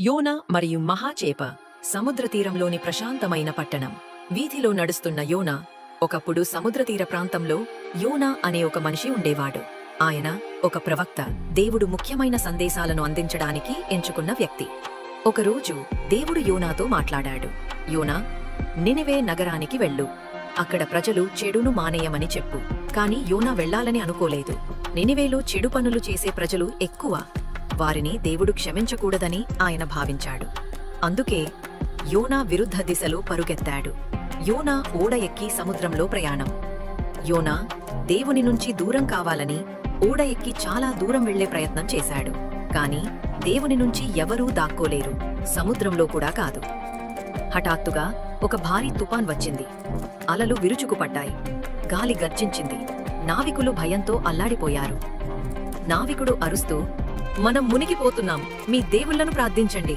యోనా మరియు మహాచేప సముద్రతీరంలోని ప్రశాంతమైన పట్టణం. వీధిలో నడుస్తున్న యోనా. ఒకప్పుడు సముద్రతీర ప్రాంతంలో యోనా అనే ఒక మనిషి ఉండేవాడు. ఆయన ఒక ప్రవక్త, దేవుడు ముఖ్యమైన సందేశాలను అందించడానికి ఎంచుకున్న వ్యక్తి. ఒకరోజు దేవుడు యోనాతో మాట్లాడాడు. యోనా, నినివే నగరానికి వెళ్ళు. అక్కడ ప్రజలు చెడును మానేయమని చెప్పు. కాని యోనా వెళ్లాలని అనుకోలేదు. నినివేలో చెడు పనులు చేసే ప్రజలు ఎక్కువ. వారిని దేవుడు క్షమించకూడదని ఆయన భావించాడు. అందుకే యోనా విరుద్ధ దిశలో పరుగెత్తాడు. యోనా ఓడ ఎక్కి సముద్రంలో ప్రయాణం. యోనా దేవుని నుంచి దూరం కావాలని ఓడ ఎక్కి చాలా దూరం వెళ్లే ప్రయత్నం చేశాడు. కాని దేవుని నుంచి ఎవరూ దాక్కోలేరు, సముద్రంలో కూడా కాదు. హఠాత్తుగా ఒక భారీ తుఫాన్ వచ్చింది. అలలు విరుచుకుపడ్డాయి. గాలి గర్జించింది. నావికులు భయంతో అల్లాడిపోయారు. నావికుడు అరుస్తూ, మనం మునిగిపోతున్నాం, మీ దేవుళ్లను ప్రార్థించండి.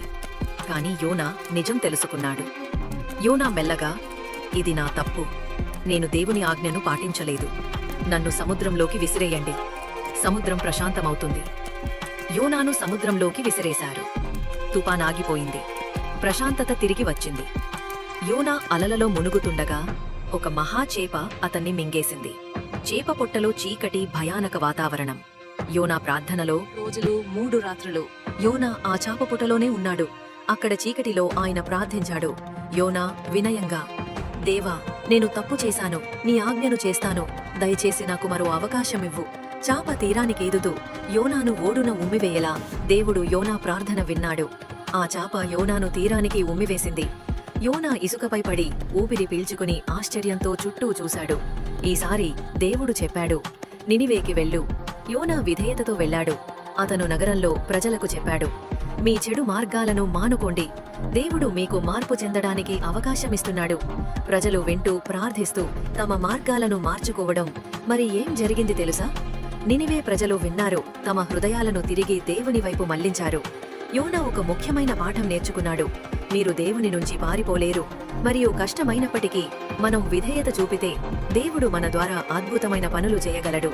కాని యోనా నిజం తెలుసుకున్నాడు. యోనా మెల్లగా, ఇది నా తప్పు, నేను దేవుని ఆజ్ఞను పాటించలేదు, నన్ను సముద్రంలోకి విసిరేయండి, సముద్రం ప్రశాంతమవుతుంది. యోనాను సముద్రంలోకి విసిరేశారు. తుఫాన్ ఆగిపోయింది. ప్రశాంతత తిరిగి వచ్చింది. యోనా అలలలో మునుగుతుండగా ఒక మహాచేప అతన్ని మింగేసింది. చేప పొట్టలో చీకటి, భయానక వాతావరణం. యోనా ప్రార్థనలో రోజులు 3 రాత్రులు యోనా ఆ చాప పుటలోనే ఉన్నాడు. అక్కడ చీకటిలో ఆయన ప్రార్థించాడు. యోనా వినయంగా, దేవా, నేను తప్పు చేశాను, నీ ఆజ్ఞను చేస్తాను, దయచేసి నాకు మరో అవకాశమివ్వు. చాప తీరానికేదుతూ యోనాను ఓడున ఉమ్మివేయలా దేవుడు యోనా ప్రార్థన విన్నాడు. ఆ చాప యోనాను తీరానికి ఉమ్మివేసింది. యోనా ఇసుకపై పడి ఊపిరి పీల్చుకుని ఆశ్చర్యంతో చుట్టూ చూశాడు. ఈసారి దేవుడు చెప్పాడు, నినివేకి వెళ్ళు. యోనా విధేయతతో వెళ్లాడు. అతను నగరంలో ప్రజలకు చెప్పాడు, మీ చెడు మార్గాలను మానుకోండి, దేవుడు మీకు మార్పు చెందడానికి అవకాశమిస్తున్నాడు. ప్రజలు వింటూ ప్రార్థిస్తూ తమ మార్గాలను మార్చుకోవడం. మరి ఏం జరిగింది తెలుసా? నినివే ప్రజలు విన్నారు, తమ హృదయాలను తిరిగి దేవుని వైపు మళ్లించారు. యోనా ఒక ముఖ్యమైన పాఠం నేర్చుకున్నాడు. మీరు దేవుని నుంచి పారిపోలేరు, మరియు కష్టమైనప్పటికీ మనం విధేయత చూపితే దేవుడు మన ద్వారా అద్భుతమైన పనులు చేయగలడు.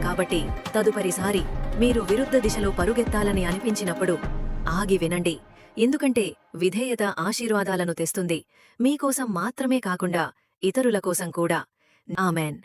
కాబట్టి తదుపరిసారి మీరు విరుద్ధ దిశలో పరుగెత్తాలని అనిపించినప్పుడు ఆగి వినండి. ఎందుకంటే విధేయత ఆశీర్వాదాలను తెస్తుంది, మీకోసం మాత్రమే కాకుండా ఇతరుల కోసం కూడా. ఆమెన్.